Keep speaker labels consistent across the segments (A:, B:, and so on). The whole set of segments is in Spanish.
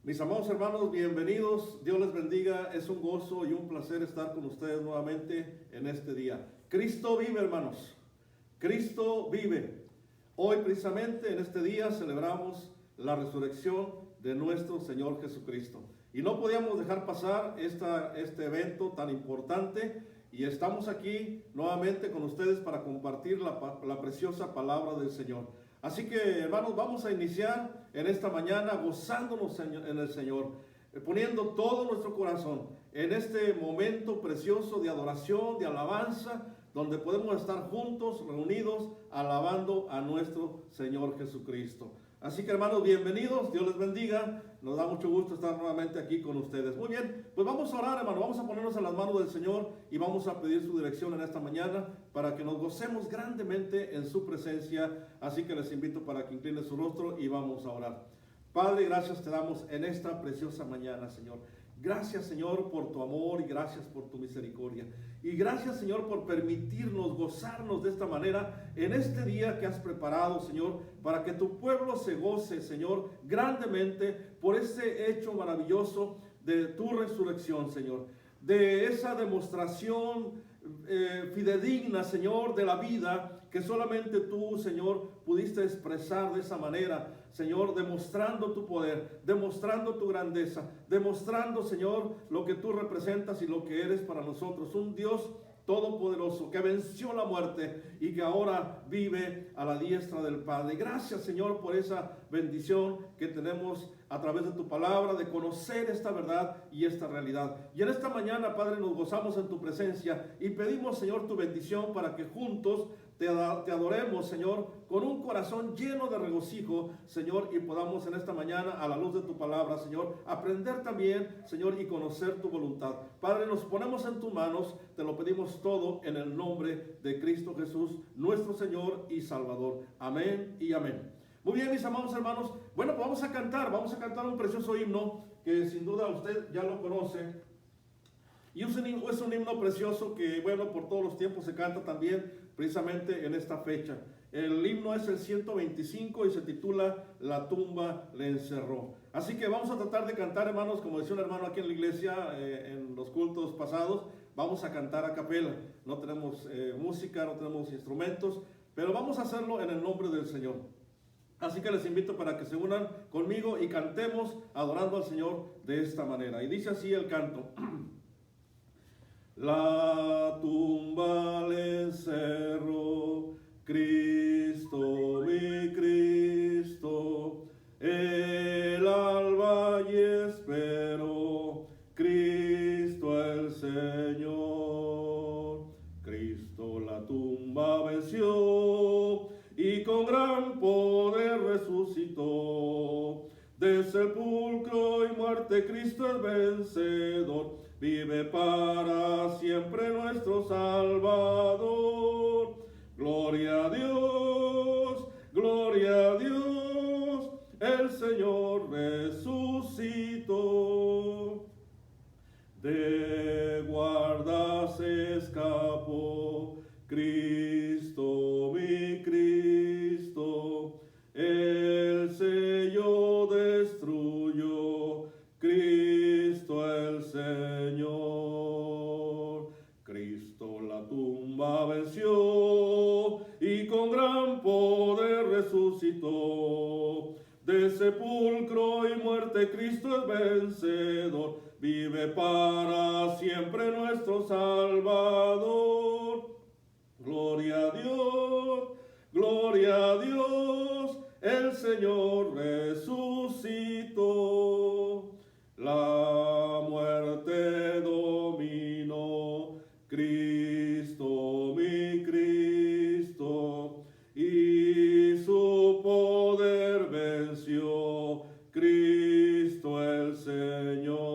A: Mis amados hermanos, bienvenidos. Dios les bendiga. Es un gozo y un placer estar con ustedes nuevamente en este día. Cristo vive, hermanos. Cristo vive. Hoy precisamente en este día celebramos la resurrección de nuestro Señor Jesucristo. Y no podíamos dejar pasar este evento tan importante. Y estamos aquí nuevamente con ustedes para compartir la preciosa palabra del Señor. Así que, hermanos, vamos a iniciar en esta mañana gozándonos en el Señor, poniendo todo nuestro corazón en este momento precioso de adoración, de alabanza, donde podemos estar juntos, reunidos, alabando a nuestro Señor Jesucristo. Así que, hermanos, bienvenidos, Dios les bendiga, nos da mucho gusto estar nuevamente aquí con ustedes. Muy bien, pues vamos a orar, hermano, vamos a ponernos en las manos del Señor y vamos a pedir su dirección en esta mañana para que nos gocemos grandemente en su presencia. Así que les invito para que inclinen su rostro y vamos a orar. Padre, gracias te damos en esta preciosa mañana, Señor. Gracias, Señor, por tu amor y gracias por tu misericordia. Y gracias, Señor, por permitirnos gozarnos de esta manera en este día que has preparado, Señor, para que tu pueblo se goce, Señor, grandemente por ese hecho maravilloso de tu resurrección, Señor. De esa demostración fidedigna, Señor, de la vida que solamente tú, Señor, pudiste expresar de esa manera, Señor, demostrando tu poder, demostrando tu grandeza, demostrando, Señor, lo que tú representas y lo que eres para nosotros, un Dios todopoderoso que venció la muerte y que ahora vive a la diestra del Padre. Gracias, Señor, por esa bendición que tenemos a través de tu palabra, de conocer esta verdad y esta realidad. Y en esta mañana, Padre, nos gozamos en tu presencia y pedimos, Señor, tu bendición para que juntos te adoremos, Señor, con un corazón lleno de regocijo, Señor, y podamos en esta mañana, a la luz de tu palabra, Señor, aprender también, Señor, y conocer tu voluntad. Padre, nos ponemos en tus manos, te lo pedimos todo en el nombre de Cristo Jesús, nuestro Señor y Salvador. Amén y amén. Muy bien, mis amados hermanos. Bueno, pues vamos a cantar un precioso himno que sin duda usted ya lo conoce. Y es un himno precioso que, bueno, por todos los tiempos se canta también precisamente en esta fecha. El himno es el 125 y se titula La tumba le encerró. Así que vamos a tratar de cantar, hermanos, como decía un hermano aquí en la iglesia, en los cultos pasados, vamos a cantar a capela. No tenemos música, no tenemos instrumentos, pero vamos a hacerlo en el nombre del Señor. Así que les invito para que se unan conmigo y cantemos adorando al Señor de esta manera. Y dice así el canto. La tumba le encerró, Cristo, mi Cristo, el alba y esperó, Cristo el Señor. Cristo la tumba venció y con gran poder resucitó. De sepulcro y muerte Cristo es vencedor, vive para siempre nuestro Salvador. Gloria a Dios, el Señor resucitó. De guarda se escapó, Cristo, mi Cristo, el sello destruyó, Cristo el Señor. Cristo la tumba venció y con gran poder resucitó. De sepulcro y muerte Cristo es vencedor, vive para siempre nuestro Salvador. Gloria a Dios, el Señor resucitó. La muerte dominó, Cristo, mi Cristo, y su poder venció, Cristo el Señor.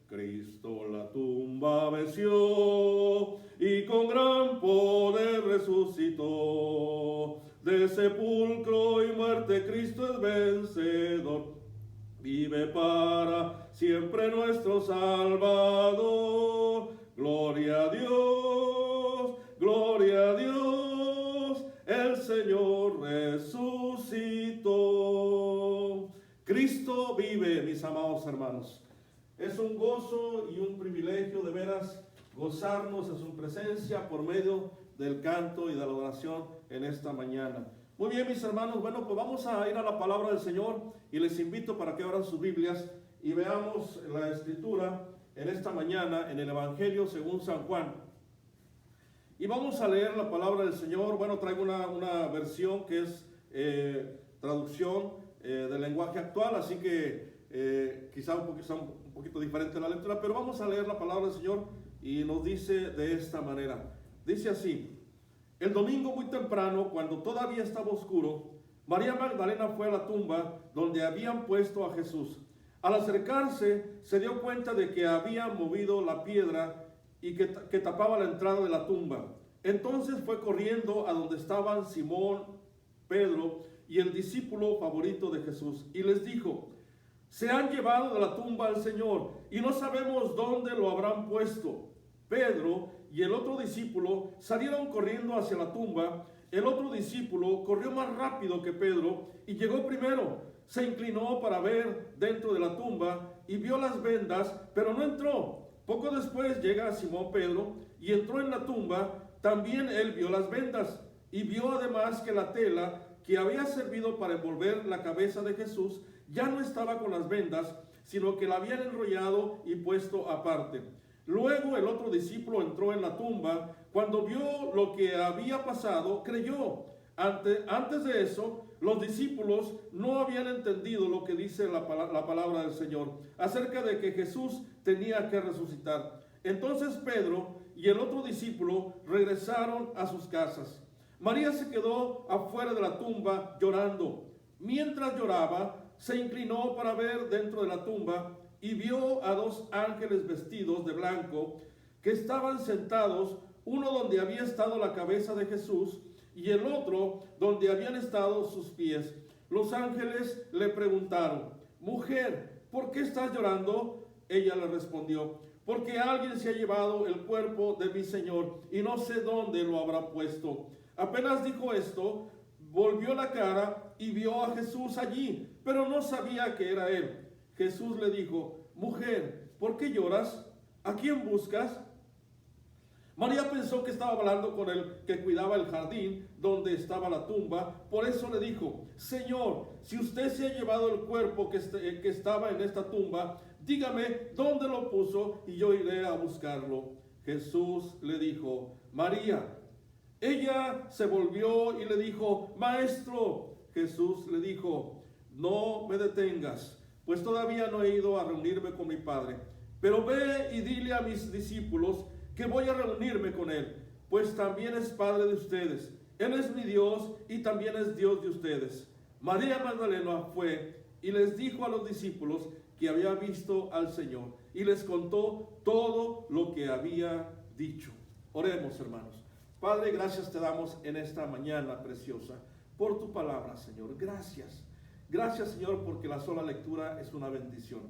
A: Cristo la tumba venció y con gran poder resucitó. De sepulcro y muerte Cristo es vencedor, vive para siempre nuestro Salvador. Gloria a Dios, el Señor resucitó. Cristo vive, mis amados hermanos. Es un gozo y un privilegio de veras gozarnos en su presencia por medio del canto y de la oración en esta mañana. Muy bien, mis hermanos, bueno, pues vamos a ir a la palabra del Señor y les invito para que abran sus Biblias y veamos la escritura en esta mañana en el Evangelio según San Juan. Y vamos a leer la palabra del Señor. Bueno, traigo una versión que es traducción del lenguaje actual, así que quizá un poquito diferente la lectura, pero vamos a leer la palabra del Señor y nos dice de esta manera. Dice así: el domingo muy temprano, cuando todavía estaba oscuro, María Magdalena fue a la tumba donde habían puesto a Jesús. Al acercarse, se dio cuenta de que habían movido la piedra y que tapaba la entrada de la tumba. Entonces fue corriendo a donde estaban Simón, Pedro y el discípulo favorito de Jesús, y les dijo: se han llevado de la tumba al Señor, y no sabemos dónde lo habrán puesto. Pedro y el otro discípulo salieron corriendo hacia la tumba. El otro discípulo corrió más rápido que Pedro y llegó primero. Se inclinó para ver dentro de la tumba y vio las vendas, pero no entró. Poco después llega Simón Pedro y entró en la tumba. También él vio las vendas y vio además que la tela que había servido para envolver la cabeza de Jesús ya no estaba con las vendas, sino que la habían enrollado y puesto aparte. Luego el otro discípulo entró en la tumba. Cuando vio lo que había pasado, creyó. Antes de eso, los discípulos no habían entendido lo que dice la palabra del Señor acerca de que Jesús tenía que resucitar. Entonces Pedro y el otro discípulo regresaron a sus casas. María se quedó afuera de la tumba llorando. Mientras lloraba, se inclinó para ver dentro de la tumba y vio a dos ángeles vestidos de blanco que estaban sentados, uno donde había estado la cabeza de Jesús y el otro donde habían estado sus pies. Los ángeles le preguntaron: mujer, ¿por qué estás llorando? Ella le respondió: porque alguien se ha llevado el cuerpo de mi Señor y no sé dónde lo habrá puesto. Apenas dijo esto, volvió la cara y vio a Jesús allí, pero no sabía que era él. Jesús le dijo: mujer, ¿por qué lloras? ¿A quién buscas? María pensó que estaba hablando con el que cuidaba el jardín donde estaba la tumba. Por eso le dijo: Señor, si usted se ha llevado el cuerpo que estaba en esta tumba, dígame dónde lo puso y yo iré a buscarlo. Jesús le dijo: María. Ella se volvió y le dijo: Maestro. Jesús le dijo: no me detengas, pues todavía no he ido a reunirme con mi Padre. Pero ve y dile a mis discípulos que voy a reunirme con Él, pues también es Padre de ustedes. Él es mi Dios y también es Dios de ustedes. María Magdalena fue y les dijo a los discípulos que había visto al Señor y les contó todo lo que había dicho. Oremos, hermanos. Padre, gracias te damos en esta mañana preciosa por tu palabra, Señor. Gracias. Gracias, Señor, porque la sola lectura es una bendición.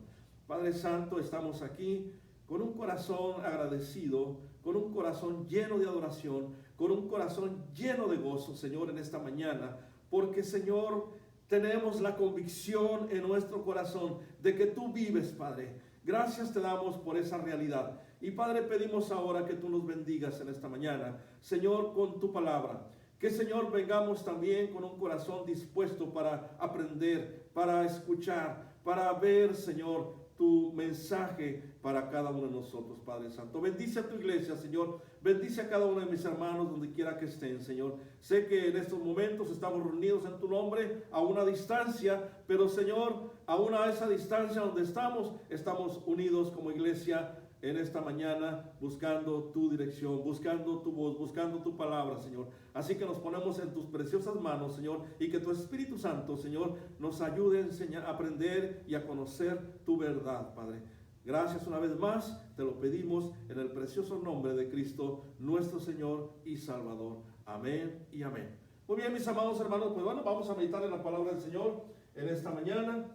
A: Padre Santo, estamos aquí con un corazón agradecido, con un corazón lleno de adoración, con un corazón lleno de gozo, Señor, en esta mañana, porque, Señor, tenemos la convicción en nuestro corazón de que tú vives, Padre. Gracias te damos por esa realidad. Y, Padre, pedimos ahora que tú nos bendigas en esta mañana, Señor, con tu palabra. Que, Señor, vengamos también con un corazón dispuesto para aprender, para escuchar, para ver, Señor, tu mensaje para cada uno de nosotros, Padre Santo. Bendice a tu iglesia, Señor. Bendice a cada uno de mis hermanos donde quiera que estén, Señor. Sé que en estos momentos estamos reunidos en tu nombre a una distancia, pero, Señor, aún a esa distancia donde estamos unidos como iglesia en esta mañana, buscando tu dirección, buscando tu voz, buscando tu palabra, Señor. Así que nos ponemos en tus preciosas manos, Señor, y que tu Espíritu Santo, Señor, nos ayude a enseñar, a aprender y a conocer tu verdad, Padre. Gracias una vez más, te lo pedimos en el precioso nombre de Cristo, nuestro Señor y Salvador. Amén y amén. Muy bien, mis amados hermanos, pues bueno, vamos a meditar en la palabra del Señor en esta mañana.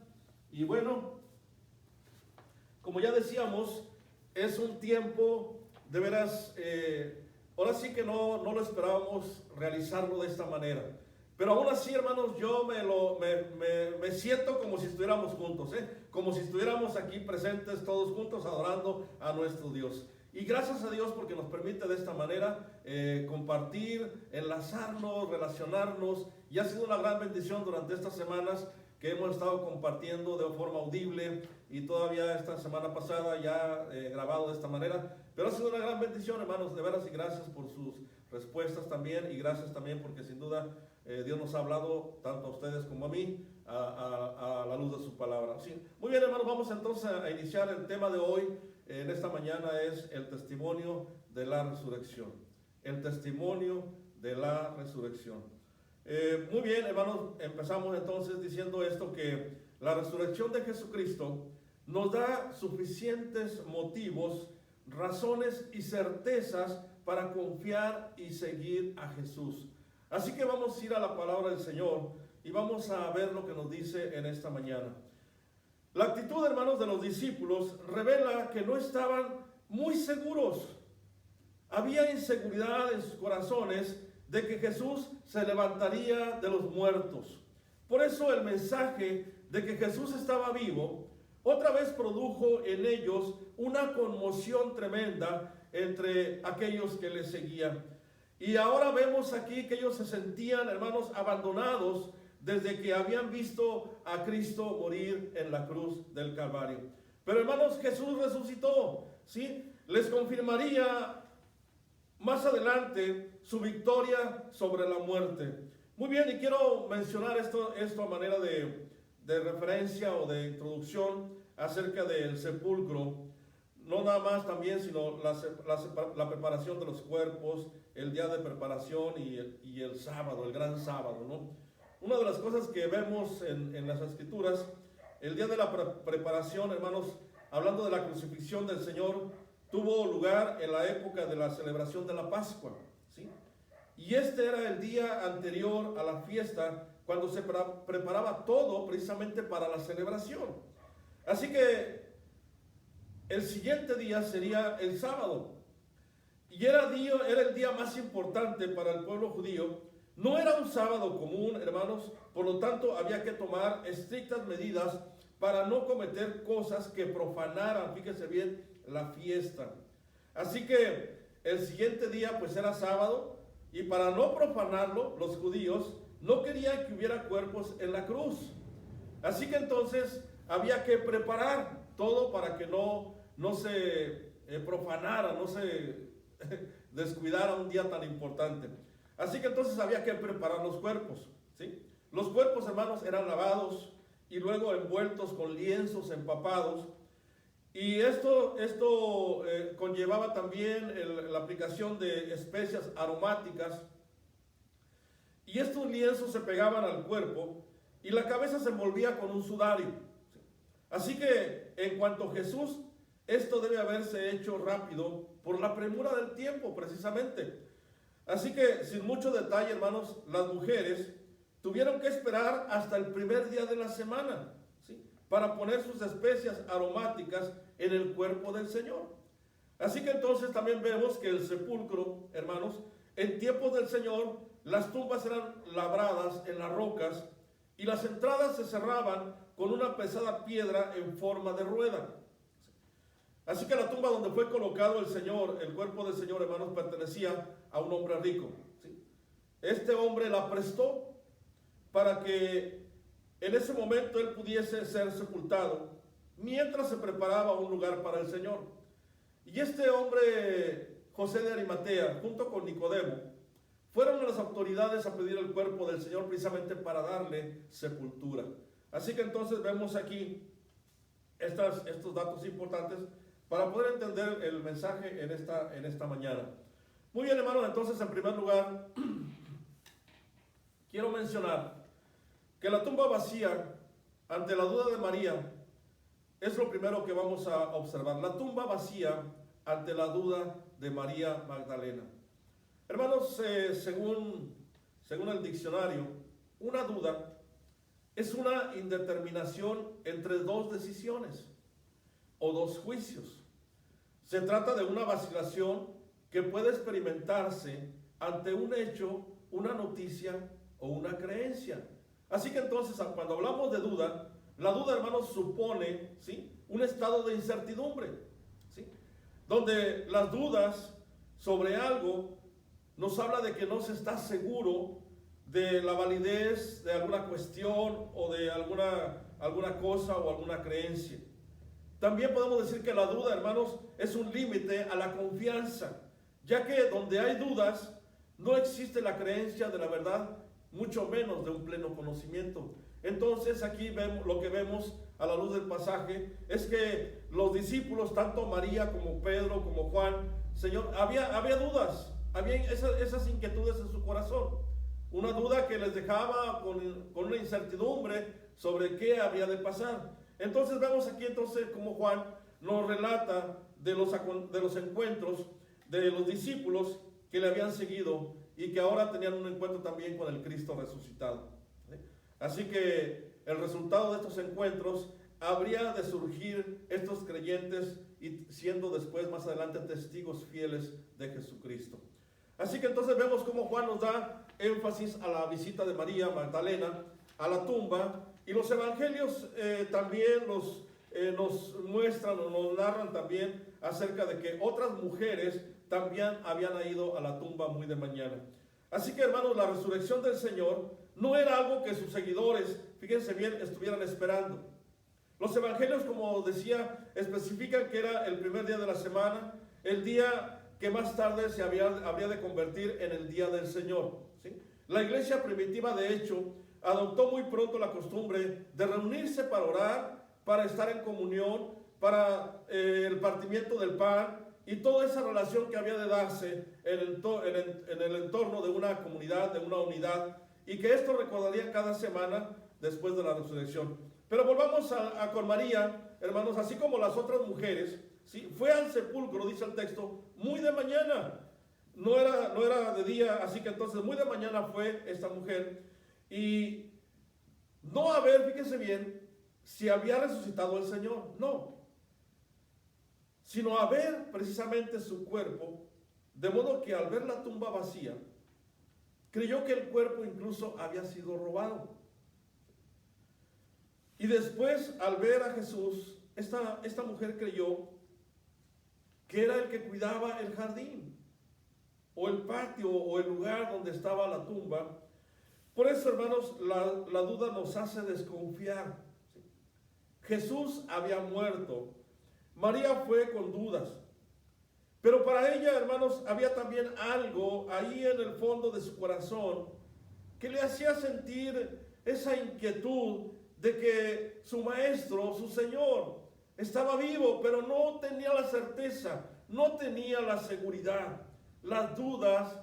A: Y bueno, como ya decíamos, es un tiempo de veras, ahora sí que no lo esperábamos realizarlo de esta manera. Pero aún así, hermanos, yo me siento como si estuviéramos juntos, como si estuviéramos aquí presentes todos juntos adorando a nuestro Dios. Y gracias a Dios porque nos permite de esta manera compartir, enlazarnos, relacionarnos. Y ha sido una gran bendición durante estas semanas que hemos estado compartiendo de forma audible, y todavía esta semana pasada ya grabado de esta manera. Pero ha sido una gran bendición, hermanos, de veras, y gracias por sus respuestas también, y gracias también porque sin duda Dios nos ha hablado tanto a ustedes como a mí a la luz de su palabra. Sí. Muy bien, hermanos, vamos entonces a iniciar el tema de hoy. En esta mañana es el testimonio de la resurrección. El testimonio de la resurrección. Muy bien, hermanos, empezamos entonces diciendo esto, que la resurrección de Jesucristo nos da suficientes motivos, razones y certezas para confiar y seguir a Jesús. Así que vamos a ir a la palabra del Señor y vamos a ver lo que nos dice en esta mañana. La actitud, hermanos, de los discípulos revela que no estaban muy seguros. Había inseguridad en sus corazones de que Jesús se levantaría de los muertos. Por eso el mensaje de que Jesús estaba vivo otra vez produjo en ellos una conmoción tremenda entre aquellos que le seguían. Y ahora vemos aquí que ellos se sentían, hermanos, abandonados desde que habían visto a Cristo morir en la cruz del Calvario. Pero, hermanos, Jesús resucitó, ¿sí? Les confirmaría más adelante su victoria sobre la muerte. Muy bien, y quiero mencionar esto a manera de referencia o de introducción acerca del sepulcro. No nada más también, sino la preparación de los cuerpos, el día de preparación y el sábado, el gran sábado, ¿no? Una de las cosas que vemos en las Escrituras, el día de la preparación, hermanos, hablando de la crucifixión del Señor, tuvo lugar en la época de la celebración de la Pascua, ¿sí? Y este era el día anterior a la fiesta, cuando se preparaba todo precisamente para la celebración. Así que el siguiente día sería el sábado, y era el día más importante para el pueblo judío. No era un sábado común, hermanos, por lo tanto había que tomar estrictas medidas para no cometer cosas que profanaran, fíjese bien, la fiesta. Así que el siguiente día pues era sábado, y para no profanarlo, los judíos no querían que hubiera cuerpos en la cruz. Así que entonces había que preparar todo para que no se profanara, no se descuidara un día tan importante. Así que entonces había que preparar los cuerpos, ¿sí? Los cuerpos, hermanos, eran lavados y luego envueltos con lienzos empapados. Y esto conllevaba también la aplicación de especias aromáticas. Y estos lienzos se pegaban al cuerpo y la cabeza se envolvía con un sudario, ¿sí? Así que en cuanto a Jesús, esto debe haberse hecho rápido por la premura del tiempo, precisamente. Así que, sin mucho detalle, hermanos, las mujeres tuvieron que esperar hasta el primer día de la semana, ¿sí?, para poner sus especias aromáticas en el cuerpo del Señor. Así que entonces también vemos que el sepulcro, hermanos, en tiempos del Señor, las tumbas eran labradas en las rocas y las entradas se cerraban con una pesada piedra en forma de rueda. Así que la tumba donde fue colocado el Señor, el cuerpo del Señor, hermanos, pertenecía a un hombre rico, ¿sí? Este hombre la prestó para que en ese momento él pudiese ser sepultado mientras se preparaba un lugar para el Señor. Y este hombre, José de Arimatea, junto con Nicodemo, fueron a las autoridades a pedir el cuerpo del Señor precisamente para darle sepultura. Así que entonces vemos aquí estos datos importantes para poder entender el mensaje en esta mañana. Muy bien, hermanos, entonces en primer lugar quiero mencionar que la tumba vacía, ante la duda de María, es lo primero que vamos a observar. La tumba vacía ante la duda de María Magdalena. Hermanos, según el diccionario, una duda es una indeterminación entre dos decisiones o dos juicios. Se trata de una vacilación que puede experimentarse ante un hecho, una noticia o una creencia. Así que entonces, cuando hablamos de duda, la duda, hermanos, supone, ¿sí?, un estado de incertidumbre, ¿sí?, donde las dudas sobre algo nos habla de que no se está seguro de la validez de alguna cuestión o de alguna cosa o alguna creencia. También podemos decir que la duda, hermanos, es un límite a la confianza, ya que donde hay dudas no existe la creencia de la verdad, mucho menos de un pleno conocimiento. Entonces aquí vemos, lo que vemos a la luz del pasaje es que los discípulos, tanto María como Pedro como Juan, Señor, había dudas, había esas inquietudes en su corazón, una duda que les dejaba con una incertidumbre sobre qué había de pasar. Entonces vemos aquí entonces como Juan nos relata de los encuentros de los discípulos que le habían seguido y que ahora tenían un encuentro también con el Cristo resucitado. Así que el resultado de estos encuentros habría de surgir estos creyentes y siendo después, más adelante, testigos fieles de Jesucristo. Así que entonces vemos cómo Juan nos da énfasis a la visita de María Magdalena a la tumba, y los evangelios también nos muestran o nos narran también acerca de que otras mujeres también habían ido a la tumba muy de mañana. Así que, hermanos, la resurrección del Señor no era algo que sus seguidores, fíjense bien, estuvieran esperando. Los evangelios, como decía, especifican que era el primer día de la semana, el día que más tarde se habría de convertir en el día del Señor, ¿sí? La iglesia primitiva, de hecho, adoptó muy pronto la costumbre de reunirse para orar, para estar en comunión, para el partimiento del pan y toda esa relación que había de darse en el entorno de una comunidad, de una unidad, y que esto recordaría cada semana después de la resurrección. Pero volvamos con María, hermanos, así como las otras mujeres, ¿sí?, fue al sepulcro, dice el texto, muy de mañana. No era de día, así que entonces muy de mañana fue esta mujer, y no a ver, fíjense bien, si había resucitado el Señor, no, sino a ver precisamente su cuerpo, de modo que al ver la tumba vacía, creyó que el cuerpo incluso había sido robado. Y después, al ver a Jesús, esta mujer creyó que era el que cuidaba el jardín, o el patio, o el lugar donde estaba la tumba. Por eso, hermanos, la duda nos hace desconfiar. Jesús había muerto. María fue con dudas. Pero para ella, hermanos, había también algo ahí en el fondo de su corazón que le hacía sentir esa inquietud de que su maestro, su Señor, estaba vivo, pero no tenía la certeza, no tenía la seguridad. Las dudas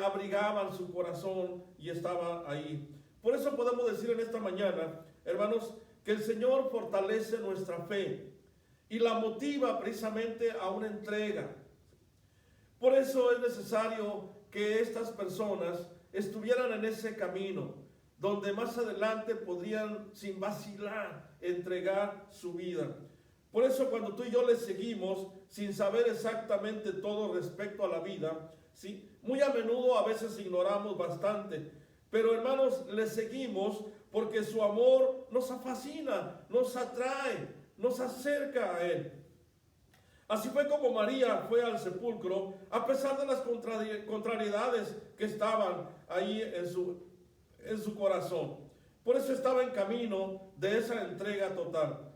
A: abrigaban su corazón y estaba ahí. Por eso podemos decir en esta mañana, hermanos, que el Señor fortalece nuestra fe y la motiva precisamente a una entrega. Por eso es necesario que estas personas estuvieran en ese camino, donde más adelante podrían, sin vacilar, entregar su vida. Por eso cuando tú y yo le seguimos, sin saber exactamente todo respecto a la vida, ¿sí?, muy a menudo a veces ignoramos bastante, pero hermanos, le seguimos porque su amor nos fascina, nos atrae, nos acerca a Él. Así fue como María fue al sepulcro, a pesar de las contrariedades que estaban ahí en su corazón. Por eso estaba en camino de esa entrega total,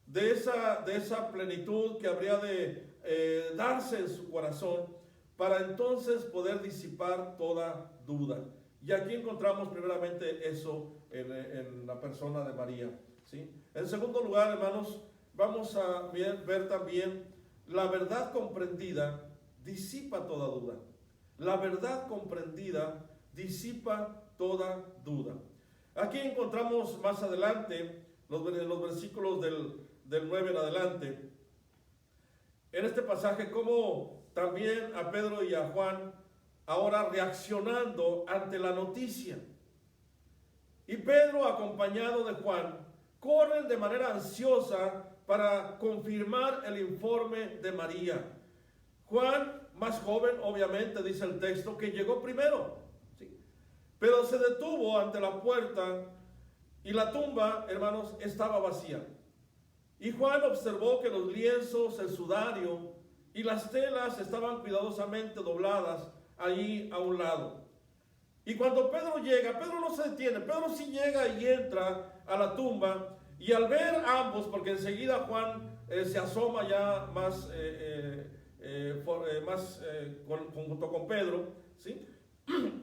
A: de esa plenitud que habría de darse en su corazón, para entonces poder disipar toda duda. Y aquí encontramos primeramente eso en la persona de María, ¿sí? En segundo lugar, hermanos, vamos a ver también la verdad comprendida disipa toda duda. La verdad comprendida disipa toda duda. Aquí encontramos más adelante, los versículos del 9 en adelante, en este pasaje, cómo también a Pedro y a Juan, ahora reaccionando ante la noticia. Y Pedro, acompañado de Juan, corren de manera ansiosa para confirmar el informe de María. Juan, más joven, obviamente, dice el texto, que llegó primero, ¿sí?, pero se detuvo ante la puerta y la tumba, hermanos, estaba vacía. Y Juan observó que los lienzos, el sudario y las telas estaban cuidadosamente dobladas allí a un lado. Y cuando Pedro llega, Pedro no se detiene, Pedro sí llega y entra a la tumba, y al ver ambos, porque enseguida Juan se asoma ya más, junto con Pedro, ¿sí?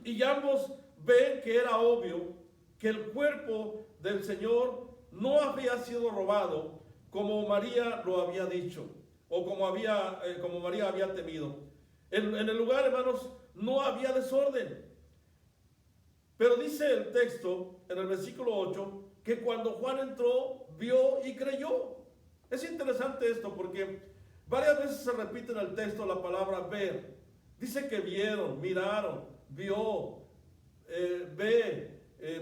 A: Y ambos ven que era obvio que el cuerpo del Señor no había sido robado como María lo había dicho, o como María había temido. En el lugar, hermanos, no había desorden. Pero dice el texto, en el versículo 8, que cuando Juan entró, vio y creyó. Es interesante esto porque varias veces se repite en el texto la palabra ver. Dice que vieron, miraron, vio,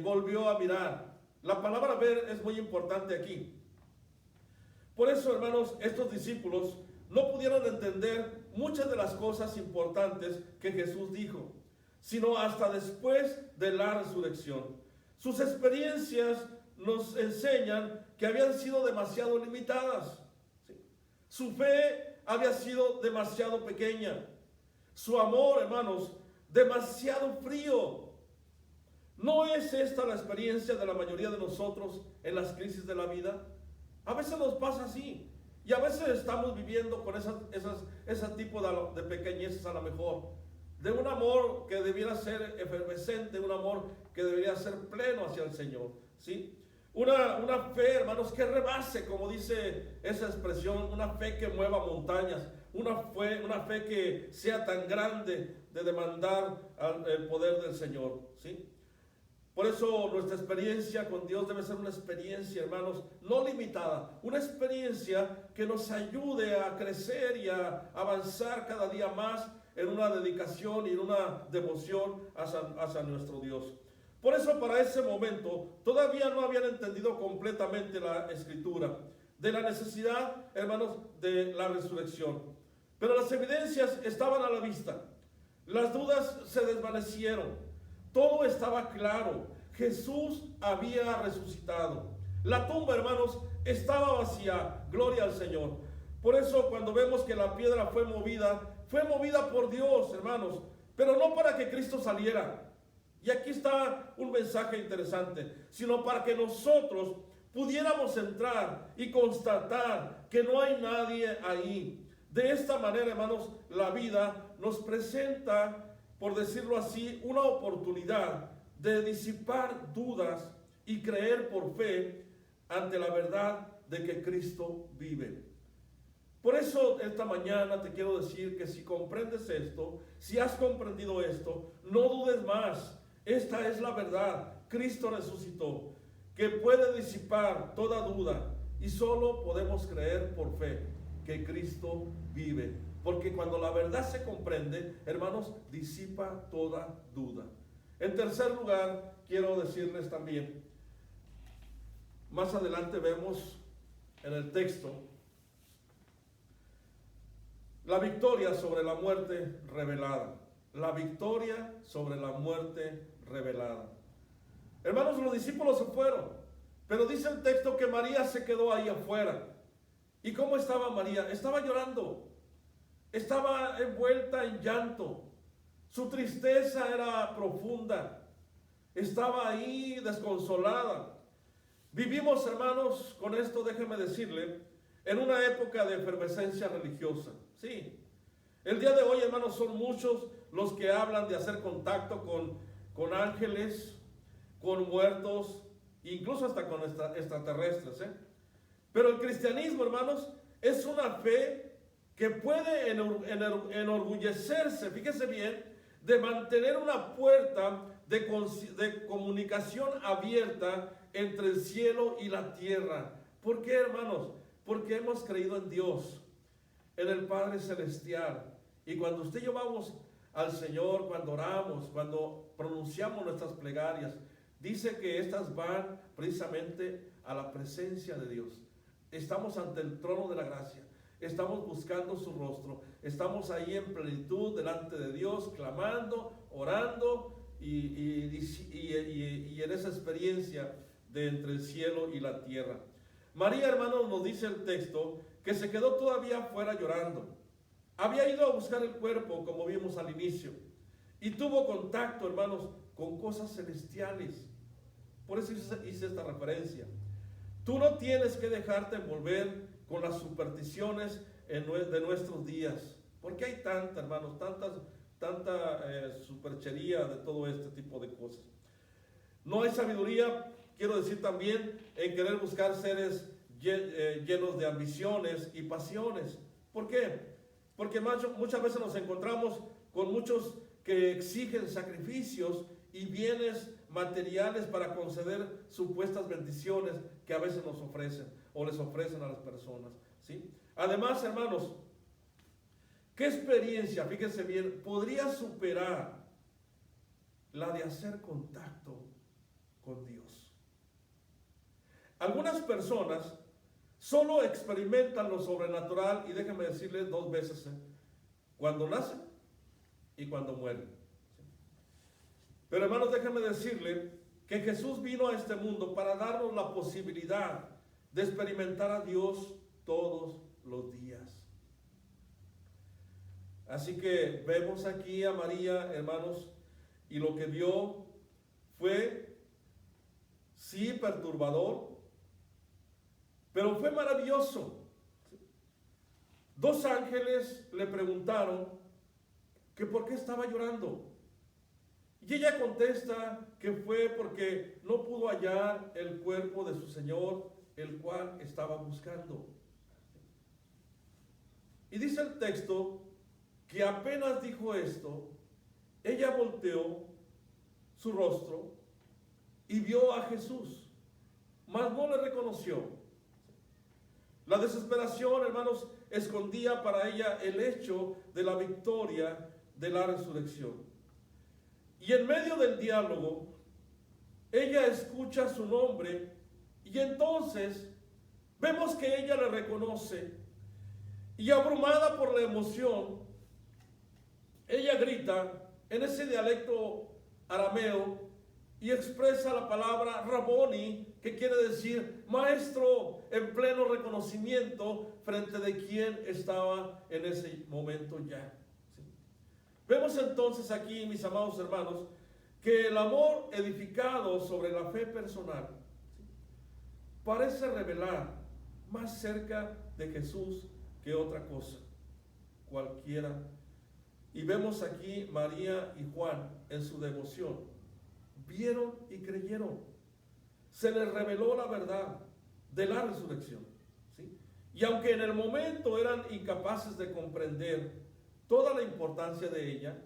A: volvió a mirar. La palabra ver es muy importante aquí. Por eso, hermanos, estos discípulos no pudieron entender muchas de las cosas importantes que Jesús dijo, sino hasta después de la resurrección. Sus experiencias nos enseñan que habían sido demasiado limitadas. ¿Sí? Su fe había sido demasiado pequeña. Su amor, hermanos, demasiado frío. ¿No es esta la experiencia de la mayoría de nosotros en las crisis de la vida? A veces nos pasa así. Y a veces estamos viviendo con ese tipo de pequeñeces a lo mejor. De un amor que debiera ser efervescente, un amor que debería ser pleno hacia el Señor, ¿sí? Una fe, hermanos, que rebase, como dice esa expresión, una fe que mueva montañas, una fe que sea tan grande de demandar el poder del Señor, ¿sí? Por eso nuestra experiencia con Dios debe ser una experiencia, hermanos, no limitada, una experiencia que nos ayude a crecer y a avanzar cada día más en una dedicación y en una devoción hacia nuestro Dios. Por eso para ese momento todavía no habían entendido completamente la Escritura, de la necesidad, hermanos, de la resurrección. Pero las evidencias estaban a la vista, las dudas se desvanecieron, todo estaba claro, Jesús había resucitado. La tumba, hermanos, estaba vacía, gloria al Señor. Por eso cuando vemos que la piedra fue movida por Dios, hermanos, pero no para que Cristo saliera. Y aquí está un mensaje interesante, sino para que nosotros pudiéramos entrar y constatar que no hay nadie ahí. De esta manera, hermanos, la vida nos presenta, por decirlo así, una oportunidad de disipar dudas y creer por fe ante la verdad de que Cristo vive. Por eso esta mañana te quiero decir que si comprendes esto, si has comprendido esto, no dudes más. Esta es la verdad. Cristo resucitó, que puede disipar toda duda, y solo podemos creer por fe que Cristo vive. Porque cuando la verdad se comprende, hermanos, disipa toda duda. En tercer lugar, quiero decirles también, más adelante vemos en el texto la victoria sobre la muerte revelada. La victoria sobre la muerte revelada. Hermanos, los discípulos se fueron, pero dice el texto que María se quedó ahí afuera. ¿Y cómo estaba María? Estaba llorando, estaba envuelta en llanto, su tristeza era profunda, estaba ahí desconsolada. Vivimos, hermanos, con esto déjeme decirle, en una época de efervescencia religiosa. Sí, el día de hoy, hermanos, son muchos los que hablan de hacer contacto con ángeles, con muertos, incluso hasta con extraterrestres, Pero el cristianismo, hermanos, es una fe que puede enorgullecerse, fíjese bien, de mantener una puerta de comunicación abierta entre el cielo y la tierra. ¿Por qué, hermanos? Porque hemos creído en Dios, en el Padre Celestial. Y cuando usted y yo vamos al Señor, cuando oramos, cuando pronunciamos nuestras plegarias, dice que estas van precisamente a la presencia de Dios. Estamos ante el trono de la gracia, estamos buscando su rostro, estamos ahí en plenitud delante de Dios, clamando, orando y en esa experiencia de entre el cielo y la tierra. María, hermanos, nos dice el texto que se quedó todavía afuera llorando. Había ido a buscar el cuerpo, como vimos al inicio, y tuvo contacto, hermanos, con cosas celestiales. Por eso hice esta referencia. Tú no tienes que dejarte envolver con las supersticiones de nuestros días, porque hay tanta, hermanos, tanta superchería de todo este tipo de cosas. No hay sabiduría, quiero decir también, en querer buscar seres llenos de ambiciones y pasiones. ¿Por qué? Porque muchas veces nos encontramos con muchos que exigen sacrificios y bienes materiales para conceder supuestas bendiciones que a veces nos ofrecen o les ofrecen a las personas, ¿sí? Además, hermanos, ¿qué experiencia, fíjense bien, podría superar la de hacer contacto con Dios? Algunas personas solo experimentan lo sobrenatural, y déjenme decirles dos veces, cuando nacen y cuando mueren. Pero hermanos, déjenme decirle que Jesús vino a este mundo para darnos la posibilidad de experimentar a Dios todos los días. Así que vemos aquí a María, hermanos, y lo que vio fue, sí, perturbador, pero fue maravilloso. Dos ángeles le preguntaron que por qué estaba llorando. Y ella contesta que fue porque no pudo hallar el cuerpo de su Señor, el cual estaba buscando. Y dice el texto que apenas dijo esto, ella volteó su rostro y vio a Jesús, mas no le reconoció. La desesperación, hermanos, escondía para ella el hecho de la victoria de la resurrección. Y en medio del diálogo, ella escucha su nombre y entonces vemos que ella le reconoce. Y abrumada por la emoción, ella grita en ese dialecto arameo y expresa la palabra Raboni, que quiere decir maestro, en pleno reconocimiento frente de quien estaba en ese momento ya. ¿Sí? Vemos entonces aquí, mis amados hermanos, que el amor edificado sobre la fe personal, ¿sí?, parece revelar más cerca de Jesús que otra cosa, cualquiera. Y vemos aquí María y Juan en su devoción. Vieron y creyeron. Se les reveló la verdad de la resurrección, ¿sí? Y aunque en el momento eran incapaces de comprender toda la importancia de ella,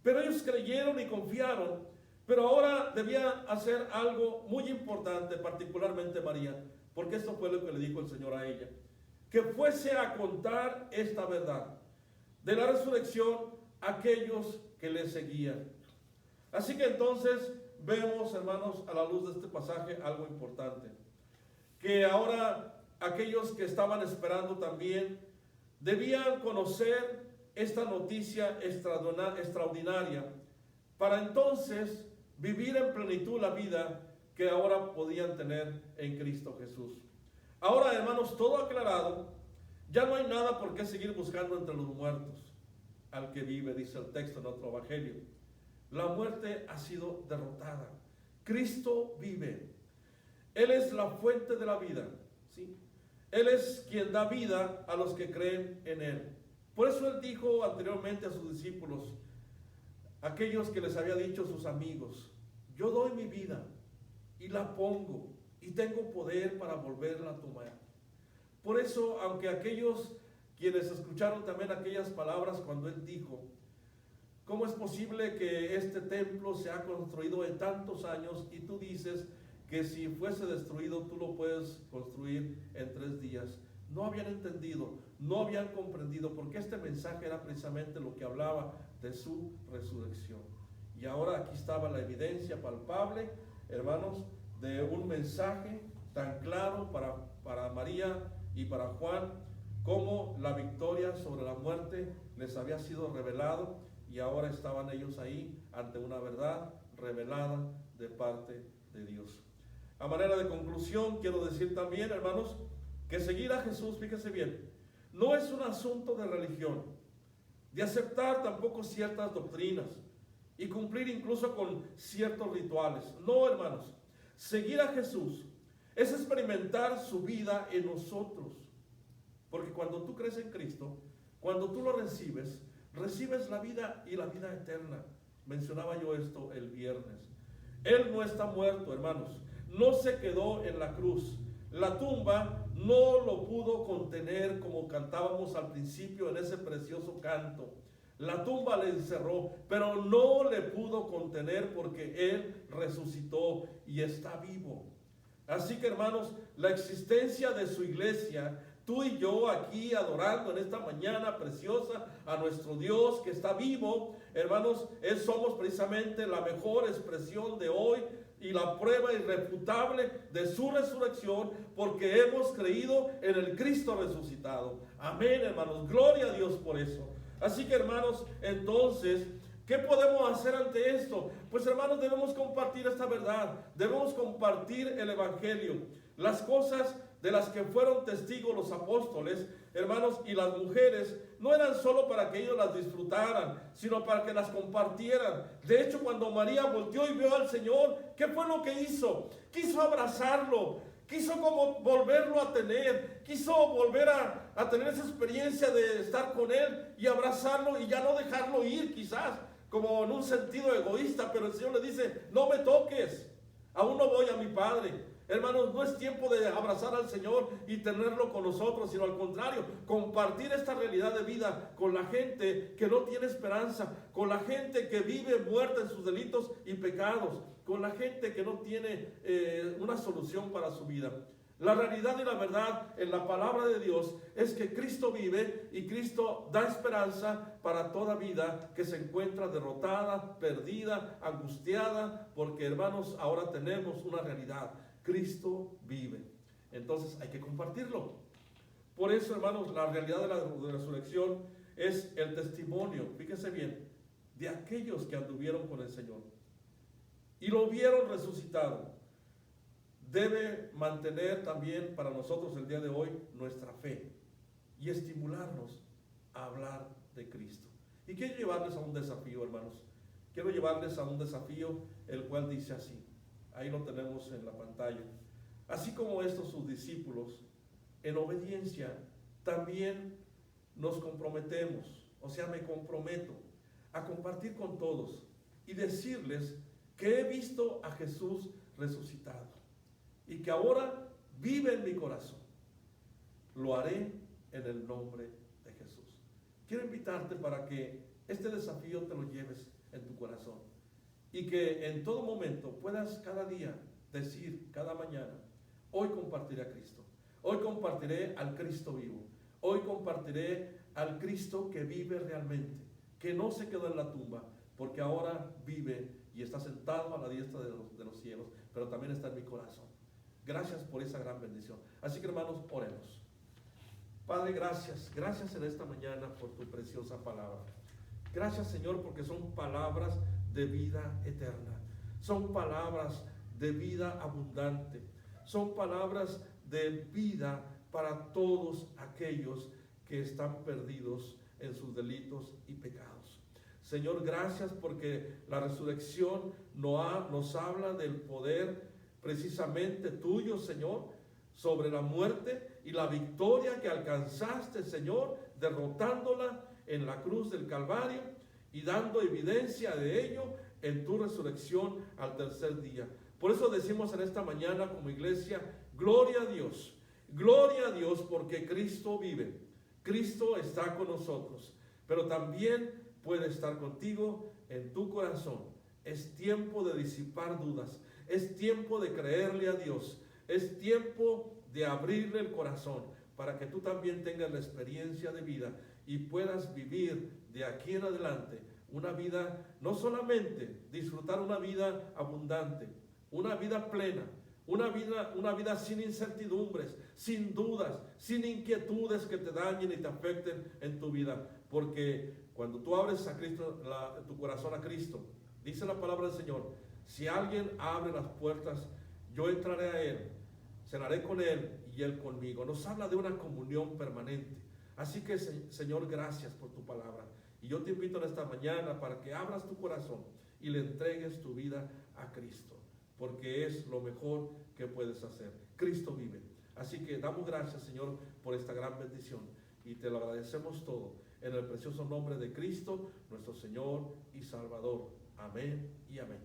A: pero ellos creyeron y confiaron. Pero ahora debían hacer algo muy importante, particularmente María, porque esto fue lo que le dijo el Señor a ella: que fuese a contar esta verdad de la resurrección a aquellos que le seguían. Así que entonces vemos, hermanos, a la luz de este pasaje algo importante, que ahora aquellos que estaban esperando también debían conocer esta noticia extraordinaria para entonces vivir en plenitud la vida que ahora podían tener en Cristo Jesús. Ahora, hermanos, todo aclarado, ya no hay nada por qué seguir buscando entre los muertos al que vive, dice el texto en otro evangelio. La muerte ha sido derrotada. Cristo vive. Él es la fuente de la vida, ¿sí? Él es quien da vida a los que creen en Él. Por eso Él dijo anteriormente a sus discípulos, aquellos que les había dicho sus amigos: yo doy mi vida y la pongo y tengo poder para volverla a tomar. Por eso, aunque aquellos quienes escucharon también aquellas palabras cuando Él dijo: ¿cómo es posible que este templo se ha construido en tantos años y tú dices que si fuese destruido tú lo puedes construir en 3 días? No habían entendido, no habían comprendido, porque este mensaje era precisamente lo que hablaba de su resurrección. Y ahora aquí estaba la evidencia palpable, hermanos, de un mensaje tan claro para María y para Juan, como la victoria sobre la muerte les había sido revelado, y ahora estaban ellos ahí ante una verdad revelada de parte de Dios. A manera de conclusión, quiero decir también, hermanos, que seguir a Jesús, fíjese bien, no es un asunto de religión, de aceptar tampoco ciertas doctrinas y cumplir incluso con ciertos rituales. No, hermanos, seguir a Jesús es experimentar su vida en nosotros. Porque cuando tú crees en Cristo, cuando tú lo recibes, recibes la vida y la vida eterna. Mencionaba yo esto el viernes. Él no está muerto, hermanos. No se quedó en la cruz. La tumba no lo pudo contener, como cantábamos al principio en ese precioso canto. La tumba le encerró, pero no le pudo contener porque Él resucitó y está vivo. Así que, hermanos, la existencia de su iglesia, tú y yo aquí adorando en esta mañana preciosa a nuestro Dios que está vivo, hermanos, somos precisamente la mejor expresión de hoy y la prueba irrefutable de su resurrección, porque hemos creído en el Cristo resucitado. Amén, hermanos, gloria a Dios por eso. Así que, hermanos, entonces, ¿qué podemos hacer ante esto? Pues, hermanos, debemos compartir esta verdad, debemos compartir el Evangelio, las cosas de las que fueron testigos los apóstoles, hermanos, y las mujeres, no eran solo para que ellos las disfrutaran, sino para que las compartieran. De hecho, cuando María volteó y vio al Señor, ¿qué fue lo que hizo? Quiso abrazarlo, quiso como volverlo a tener, quiso volver a tener esa experiencia de estar con Él y abrazarlo y ya no dejarlo ir, quizás, como en un sentido egoísta, pero el Señor le dice, no me toques, aún no voy a mi Padre. Hermanos, no es tiempo de abrazar al Señor y tenerlo con nosotros, sino al contrario, compartir esta realidad de vida con la gente que no tiene esperanza, con la gente que vive muerta en sus delitos y pecados, con la gente que no tiene una solución para su vida. La realidad y la verdad en la palabra de Dios es que Cristo vive y Cristo da esperanza para toda vida que se encuentra derrotada, perdida, angustiada, porque, hermanos, ahora tenemos una realidad. Cristo vive. Entonces hay que compartirlo. Por eso, hermanos, la realidad de la resurrección es el testimonio, fíjense bien, de aquellos que anduvieron con el Señor y lo vieron resucitado. Debe mantener también para nosotros el día de hoy nuestra fe y estimularnos a hablar de Cristo. Y quiero llevarles a un desafío, hermanos. Quiero llevarles a un desafío, el cual dice así. Ahí lo tenemos en la pantalla. Así como estos sus discípulos, en obediencia, también nos comprometemos, o sea, me comprometo a compartir con todos y decirles que he visto a Jesús resucitado y que ahora vive en mi corazón. Lo haré en el nombre de Jesús. Quiero invitarte para que este desafío te lo lleves en tu corazón y que en todo momento puedas cada día decir, cada mañana, hoy compartiré a Cristo, hoy compartiré al Cristo vivo, hoy compartiré al Cristo que vive realmente, que no se quedó en la tumba, porque ahora vive y está sentado a la diestra de los cielos, pero también está en mi corazón. Gracias por esa gran bendición. Así que, hermanos, oremos. Padre, gracias en esta mañana por tu preciosa palabra. Gracias, Señor, porque son palabras de vida eterna. Son palabras de vida abundante. Son palabras de vida para todos aquellos que están perdidos en sus delitos y pecados. Señor, gracias porque la resurrección nos habla del poder precisamente tuyo, Señor, sobre la muerte y la victoria que alcanzaste, Señor, derrotándola en la cruz del Calvario y dando evidencia de ello en tu resurrección al tercer día. Por eso decimos en esta mañana como iglesia, gloria a Dios porque Cristo vive, Cristo está con nosotros, pero también puede estar contigo en tu corazón. Es tiempo de disipar dudas, es tiempo de creerle a Dios, es tiempo de abrirle el corazón para que tú también tengas la experiencia de vida y puedas vivir de aquí en adelante una vida, no solamente disfrutar una vida abundante, una vida plena, una vida sin incertidumbres, sin dudas, sin inquietudes que te dañen y te afecten en tu vida, porque cuando tú abres a Cristo, tu corazón a Cristo, dice la palabra del Señor, Si alguien abre las puertas, yo entraré a él, cenaré con él y él conmigo. Nos habla de una comunión permanente. Así que, Señor, gracias por tu palabra. Y yo te invito en esta mañana para que abras tu corazón y le entregues tu vida a Cristo, porque es lo mejor que puedes hacer. Cristo vive. Así que damos gracias, Señor, por esta gran bendición y te lo agradecemos todo en el precioso nombre de Cristo, nuestro Señor y Salvador. Amén y amén.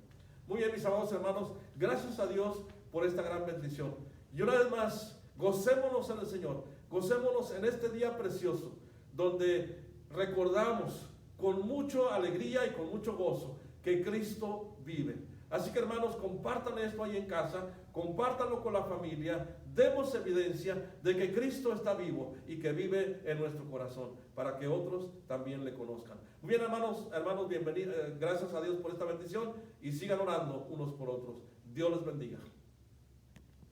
A: Muy bien, mis amados hermanos, gracias a Dios por esta gran bendición. Y una vez más, gocémonos en el Señor, gocémonos en este día precioso, donde recordamos con mucha alegría y con mucho gozo que Cristo vive. Así que, hermanos, compartan esto ahí en casa, compártanlo con la familia, demos evidencia de que Cristo está vivo y que vive en nuestro corazón, para que otros también le conozcan. Muy bien, hermanos, bienvenidos, gracias a Dios por esta bendición y sigan orando unos por otros. Dios les bendiga.